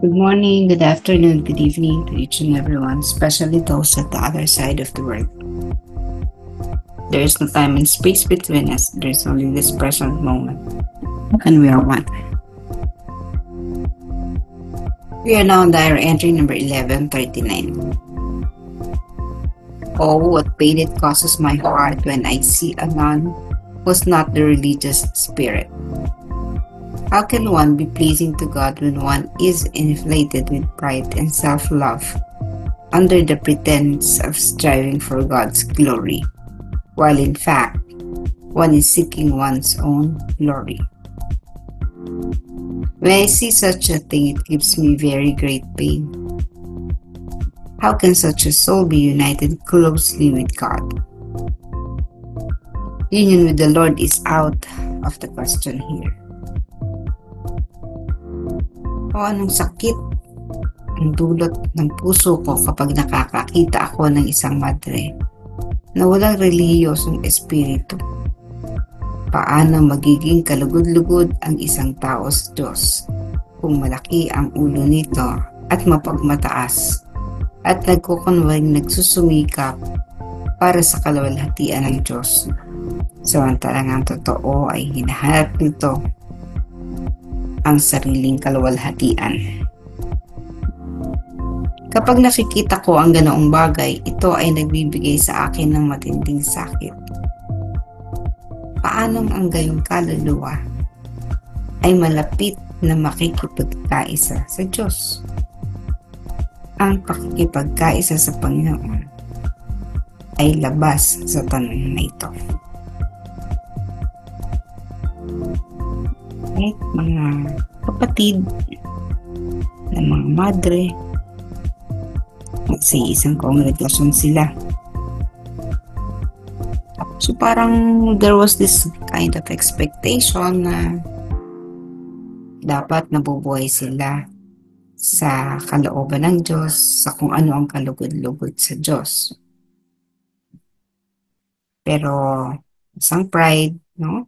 Good morning, good afternoon, good evening to each and everyone, especially those at the other side of the world. There is no time and space between us, there is only this present moment, and we are one. We are now on diary entry number 1139. Oh, what pain it causes my heart when I see a nun who's not the religious spirit. How can one be pleasing to God when one is inflated with pride and self-love under the pretense of striving for God's glory, while in fact, one is seeking one's own glory? When I see such a thing, it gives me very great pain. How can such a soul be united closely with God? Union with the Lord is out of the question here. O anong sakit ang dulot ng puso ko kapag nakakakita ako ng isang madre na walang relihiyosong espiritu. Paano magiging kalugod-lugod ang isang tao sa Diyos kung malaki ang ulo nito at mapagmataas at nagkukunwaring nagsusumikap para sa kalwalhatian ng Diyos. Samantalang ang totoo ay hinahanap nito ang sariling kalwalhatian. Kapag nakikita ko ang ganoong bagay, ito ay nagbibigay sa akin ng matinding sakit. Paanong ang gayong kaluluwa ay malapit na makikipagkaisa sa Diyos? Ang pakikipagkaisa sa Panginoon ay labas sa tanong na ito. Right, mga kapatid na mga madre, sa isang kongregasyon sila. So parang there was this kind of expectation na dapat nabubuhay sila sa kalooban ng Diyos, sa kung ano ang kalugod-lugod sa Diyos. Pero isang pride, no?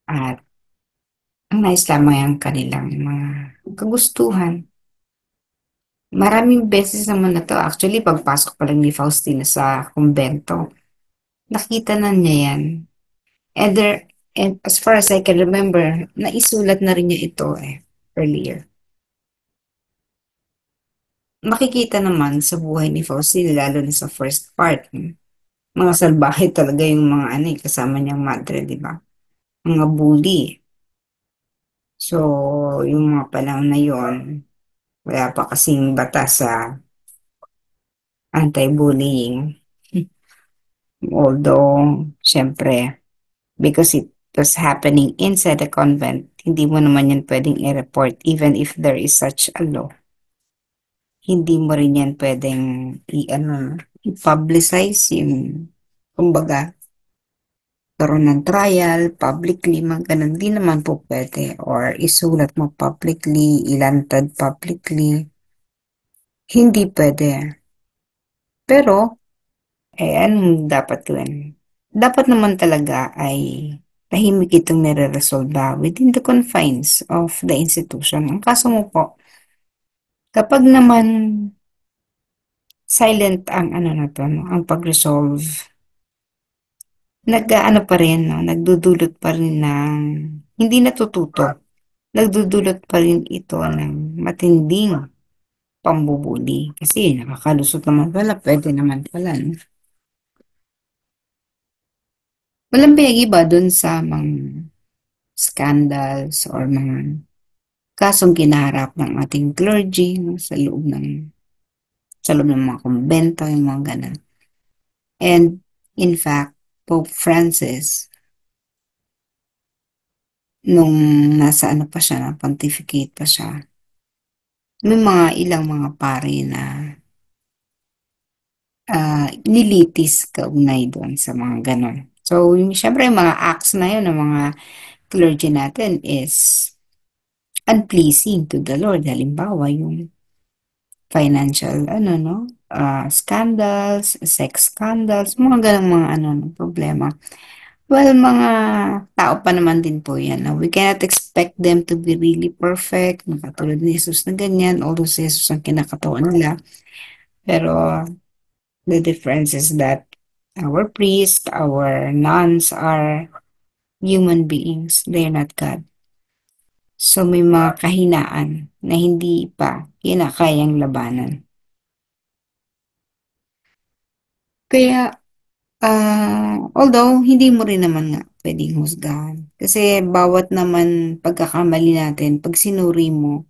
At ang nais lamang ang kanilang mga kagustuhan. Maraming beses naman na to. Actually, pagpasok pa lang ni Faustina sa kumbento, nakita na niya yan. And as far as I can remember, naisulat na rin niya ito earlier. Makikita naman sa buhay ni Faustina, lalo na sa first part, mga salbahe talaga yung mga kasama niyang madre, di ba? Mga bully. So, yung mga panahon na yon, wala pa kasing batas sa anti-bullying. Although, syempre, because it was happening inside the convent, hindi mo naman yan pwedeng i-report even if there is such a law. Hindi mo rin yan pwedeng i-publicize yung, kumbaga, karoon ng trial, publicly, ganun. Di naman po pwede. Or isulat mo publicly, ilantad publicly. Hindi pwede. Pero, anong dapat gawin? Dapat naman talaga ay tahimik itong nire-resolve within the confines of the institution. Ang kaso mo po, kapag naman silent ang ang pag-resolve, pa rin, no? Nagdudulot pa rin ng hindi natututo. Nagdudulot pa rin ito ng matinding pambubuli. Kasi nakakalusot naman pala, pwede naman pala. No? Walang biyagi ba dun sa mga scandals or mga kasong kinaharap ng ating clergy, no? sa loob ng mga kumbento, yung mga ganun. And in fact, Pope Francis, nung nasa pa siya, pontificate pa siya, may ilang mga pare na nilitis kaugnay doon sa mga ganon. So, syempre, yung mga acts na yun ng mga clergy natin is unpleasing to the Lord. Halimbawa, yung financial, scandals, sex scandals, mga ganang mga problema. Well, mga tao pa naman din po yan. We cannot expect expect them to be really perfect, na katulad ni Jesus na ganyan, although si Jesus ang kinakatawan nila. Pero the difference is that our priests, our nuns are human beings. They're not God. So may mga kahinaan na hindi pa kinakayang labanan. Kaya, although hindi mo rin naman nga pwedeng husgahan. Kasi bawat naman pagkakamali natin, pag sinuri mo,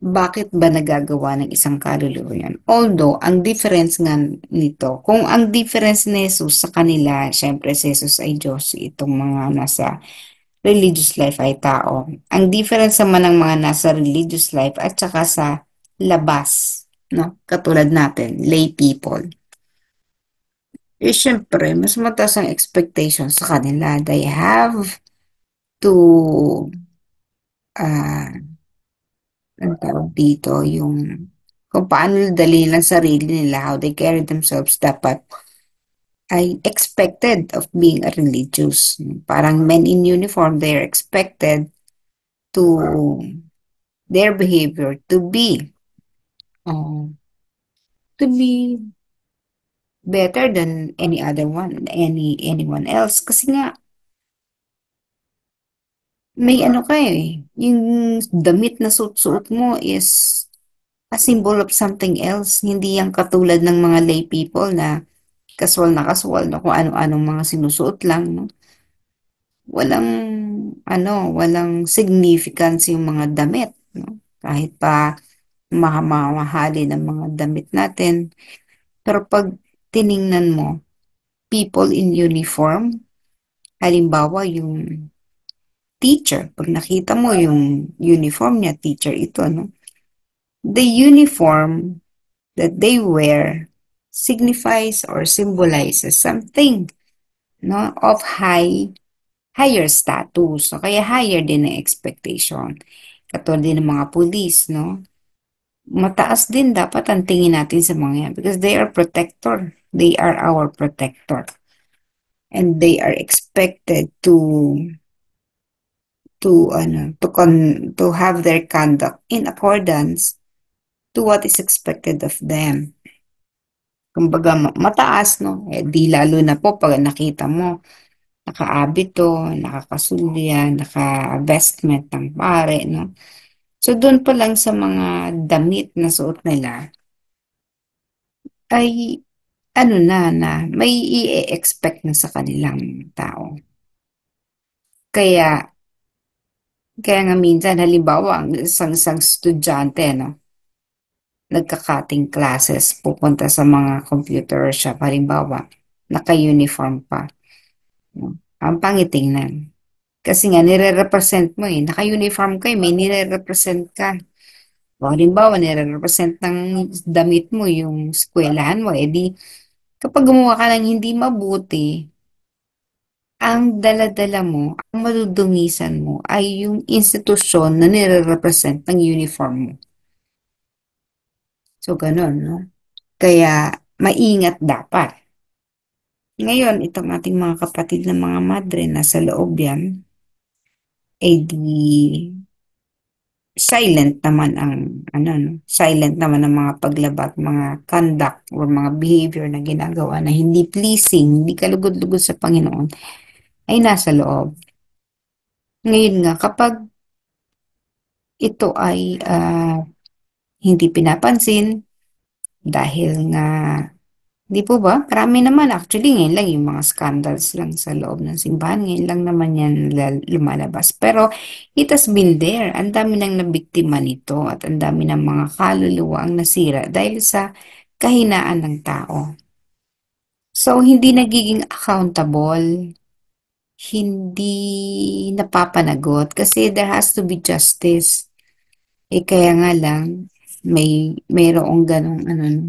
bakit ba nagagawa ng isang kaluluwa yan? Although, ang difference nga nito, kung ang difference ni Jesus sa kanila, syempre si Jesus ay Diyos, itong mga nasa religious life ay tao. Ang difference naman ng mga nasa religious life at saka sa labas, no? Katulad natin, lay people. Eh, syempre, mas mataas ang expectations sa kanila. They have to, ang tawag dito, yung kung paano dali lang sarili nila, how they carry themselves, dapat ay expected of being a religious. Parang men in uniform, they're expected to their behavior uh, to be better than any other one, anyone else. Kasi nga, may ano ka eh, yung damit na suot-suot mo is a symbol of something else. Hindi yung katulad ng mga lay people na casual na kung ano-anong mga sinusuot lang, no? Walang, walang significance yung mga damit, no? Kahit pa mahamahali ng mga damit natin. Pero pag tiningnan mo, people in uniform, halimbawa yung teacher, pag nakita mo yung uniform niya, teacher ito, no? The uniform that they wear signifies or symbolizes something, no, of higher status. So, kaya higher din ang expectation. Katulad din ng mga police, no? Mataas din dapat ang tingin natin sa mga yan because they are protector. They are our protector. And they are expected to have their conduct in accordance to what is expected of them. Kumbaga mataas, no? Eh, di lalo na po pag nakita mo nakaabito, nakakasulya, naka-vestment ng pare, no? So doon pa lang sa mga damit na suot nila ay na may i-expect na sa kanilang tao. Kaya kaya nga minsan halimbawa ang isang estudyante, no, nagka-cutting classes, pupunta sa mga computer shop, halimbawa, naka-uniform pa. No? Ang pangit tingnan. Kasi nga, nire-represent mo eh. Naka-uniform ka eh, may nire-represent ka. O, halimbawa, nire-represent ng damit mo yung eskwelahan mo. Eh di, kapag gumawa ka ng hindi mabuti, ang dala-dala mo, ang madudungisan mo ay yung institusyon na nire-represent ng uniform mo. So, ganun, no? Kaya, maingat dapat. Ngayon, itong ating mga kapatid na mga madre na sa loob yan, eh di silent naman ang no? Silent naman ang mga paglabat, mga conduct or mga behavior na ginagawa na hindi pleasing, hindi kalugod-lugod sa Panginoon ay nasa loob. Ngayon nga, kapag ito ay hindi pinapansin dahil nga di po ba? Marami naman actually ngayon lang yung mga scandals lang sa loob ng simbahan. Ngayon lang naman yan lumalabas. Pero it has been there. Ang dami nang nabiktima nito at ang dami ng mga kaluluwa ang nasira dahil sa kahinaan ng tao. So, hindi nagiging accountable, hindi napapanagot kasi there has to be justice. Eh kaya nga lang, mayroong ganong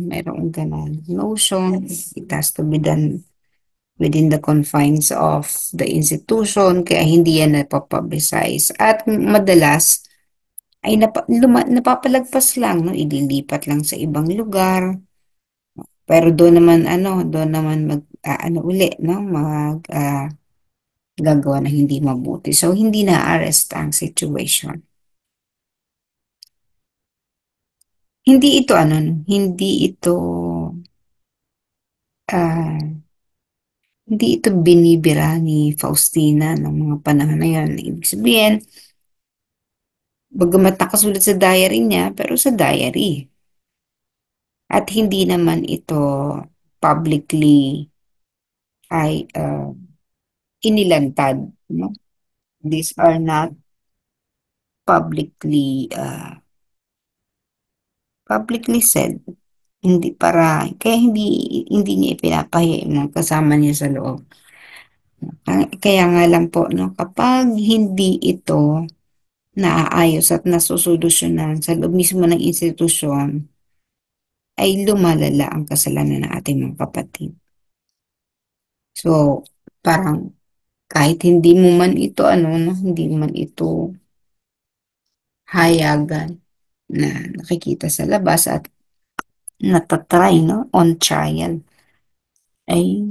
mayroong ganong notion. It has to be done within the confines of the institution, kaya hindi yan napapublicize. At madalas, ay napapalagpas lang, no? Ililipat lang sa ibang lugar. Pero doon naman, doon naman uli, no? gagawa ng hindi mabuti. So, hindi na-arrest ang situation. Hindi ito, hindi ito, ah, hindi ito binibira ni Faustina ng mga panahon na yun. Ibig sabihin, bagamat nakasulat sa diary niya, pero sa diary. At hindi naman ito publicly ay inilantad. No? These are not publicly publicly said. Hindi para, kaya hindi niya ipinapahiya yung mga kasama niya sa loob. Kaya nga lang po, no, kapag hindi ito naaayos at nasusolusyonan sa loob mismo ng institusyon, ay lumalala ang kasalanan ng ating mga kapatid. So, parang kahit hindi mo man ito, no, hindi man ito hayagan na nakikita sa labas at natatry, no, on trial, ay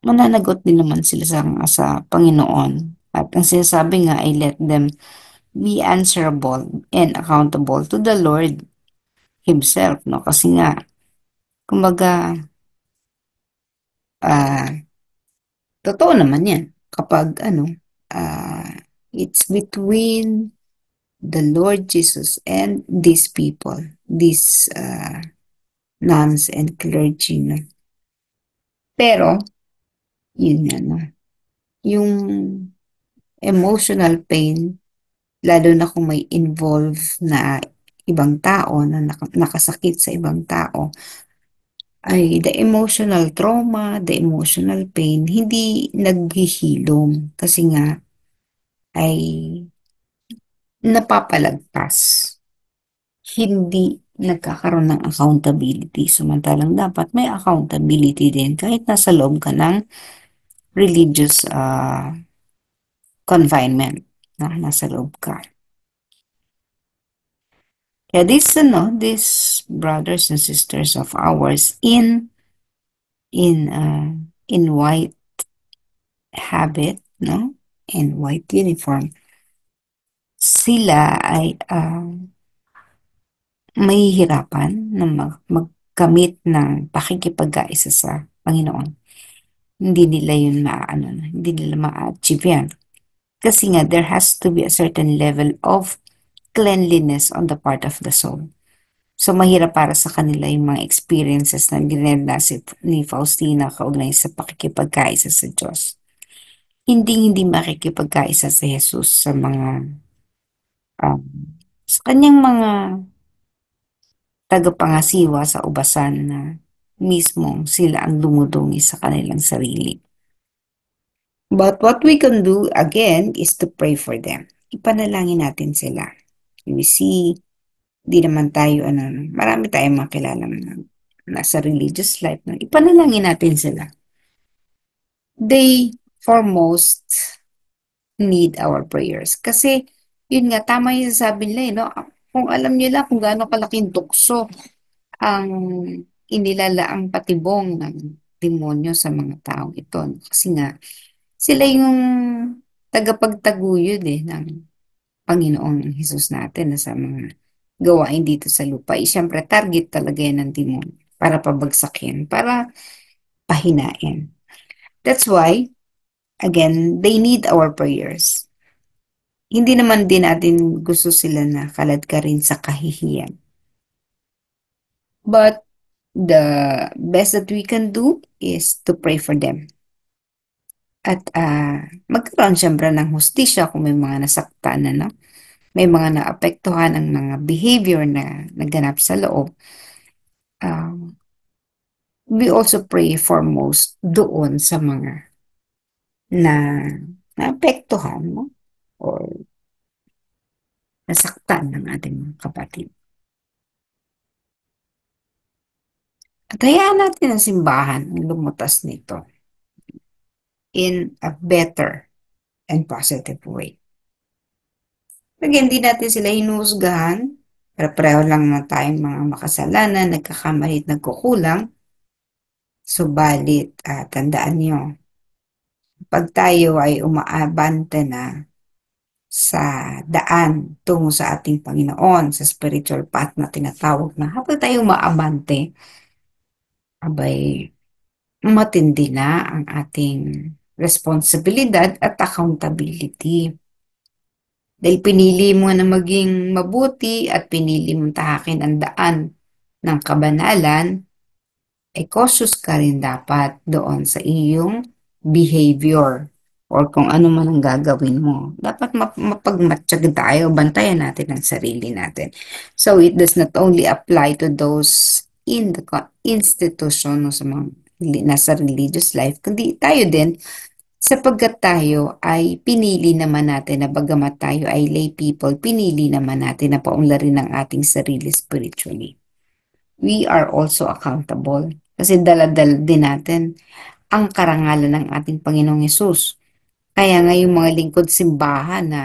mananagot din naman sila sa Panginoon. At ang sinasabi nga ay let them be answerable and accountable to the Lord Himself, no? Kasi nga, kumbaga, ah, totoo naman yan. Kapag, ah, it's between the Lord Jesus and these people, these nuns and clergy, no? Pero, yun nga, no? Yung emotional pain, lalo na kung may involve na ibang tao na nakasakit sa ibang tao, ay the emotional trauma, the emotional pain, hindi naghihilom kasi nga ay napapalagpas. Hindi nagkakaroon ng accountability. Samantalang dapat may accountability din kahit nasa loob ka ng religious confinement na nasa loob ka. Kaya these brothers and sisters of ours in white habit, no, in white uniform, sila ay mahihirapan na magkamit ng pakikipag-kaisa sa Panginoon. Hindi nila yun hindi nila ma-achieve yan. Kasi nga, there has to be a certain level of cleanliness on the part of the soul. So, mahirap para sa kanila yung mga experiences na dinednas ni Faustina kaugnay sa pakikipagkaisa sa Diyos. Hindi makikipagkaisa sa Jesus um, sa kanyang mga tagapangasiwa sa ubasan na mismo sila ang dumudungi sa kanilang sarili. But what we can do again is to pray for them. Ipanalangin natin sila. We see, di naman tayo, marami tayong makilala na nasa religious life. No? Ipanalangin natin sila. They foremost need our prayers. Kasi, yun nga, tama yung sabi nila, no? Kung alam nila kung gaano kalaking tukso ang inilalaang patibong ng demonyo sa mga taong ito. Kasi nga, sila yung tagapagtaguyod ng Panginoong Hesus natin na sa mga gawain dito sa lupa. Siyempre, target talaga yan ng demonyo para pabagsakin, para pahinain. That's why, again, they need our prayers. Hindi naman din natin gusto sila na kalad ka rin sa kahihiyan. But the best that we can do is to pray for them. At magkaroon siyempre ng hustisya kung may mga nasaktan na, no? May mga naapektuhan ng mga behavior na naganap sa loob. We also pray foremost doon sa mga na naapektuhan, no? Or nasaktan ng ating kapatid. At hayaan natin ang simbahan ang lumutas nito in a better and positive way. Again, hindi natin sila hinuhusgahan. Pero pareho lang na tayong mga makasalanan, nagkakamali at nagkukulang. Subalit, tandaan nyo, Pag tayo ay umaabante na sa daan tungo sa ating Panginoon, sa spiritual path na tinatawag na habang tayo umaabante, abay, matindi na ang ating responsibilidad at accountability. Dahil pinili mo na maging mabuti at pinili mong tahakin ang daan ng kabanalan, ay cautious ka rin dapat doon sa iyong behavior or kung ano man ang gagawin mo. Dapat mapagmatsyag tayo, bantayan natin ang sarili natin. So it does not only apply to those in the institution o sa mga nasa religious life, kundi tayo din sapagkat tayo ay pinili naman natin na bagamat tayo ay lay people, pinili naman natin na paunlarin ang ating sarili spiritually. We are also accountable kasi daladal din natin ang karangalan ng ating Panginoong Yesus. Kaya nga yung mga lingkod simbahan na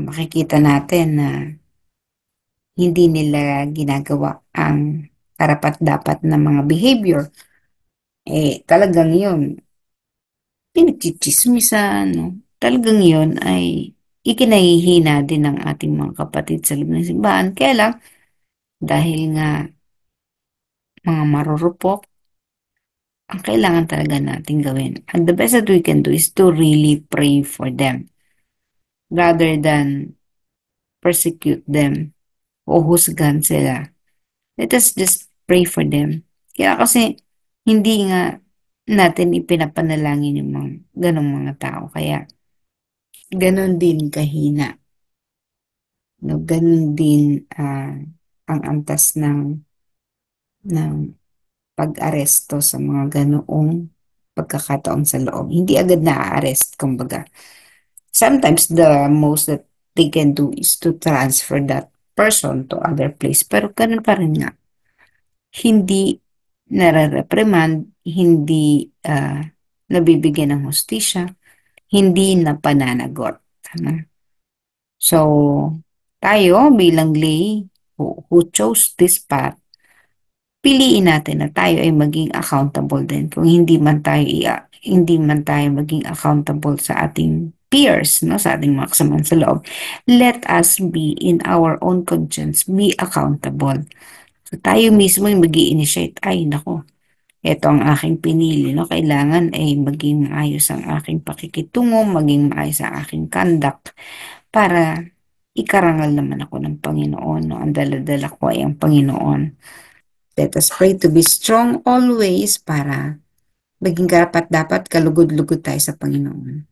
makikita natin na hindi nila ginagawa ang karapat-dapat na mga behavior, talagang yun, pinagchichismisan, no? Talagang yun ay ikinahihina din ng ating mga kapatid sa loob ng simbahan. Kaya lang, dahil nga mga marurupok, ang kailangan talaga natin gawin. And the best that we can do is to really pray for them rather than persecute them o husgan sila. Let us just pray for them. Kaya kasi hindi nga natin ipinapanalangin yung mga ganong mga tao. Kaya ganon din kahina. No, ganon din ang antas ng pag-aresto sa mga ganoong pagkakataon sa loob. Hindi agad na-arrest, kumbaga. Sometimes the most that they can do is to transfer that person to other place. Pero ganun pa rin nga. Hindi nare-reprimand, hindi nabibigyan ng hustisya, hindi na pananagot. So, tayo bilang lay who chose this path, piliin natin na tayo ay maging accountable din. Kung hindi man tayo maging accountable sa ating peers, no, sa ating mga kasamahan sa loob, let us be in our own conscience, be accountable. So tayo mismo yung mag-i-initiate, ay nako, ito ang aking pinili, no? Kailangan ay maging maayos ang aking pakikitungo, maging maayos ang aking conduct para ikarangal naman ako ng Panginoon, no? Ang daladala ko ay ang Panginoon. Let us pray to be strong always para maging karapat-dapat kalugod-lugod tayo sa Panginoon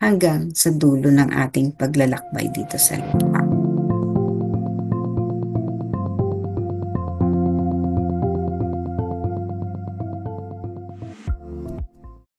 hanggang sa dulo ng ating paglalakbay dito sa lupa.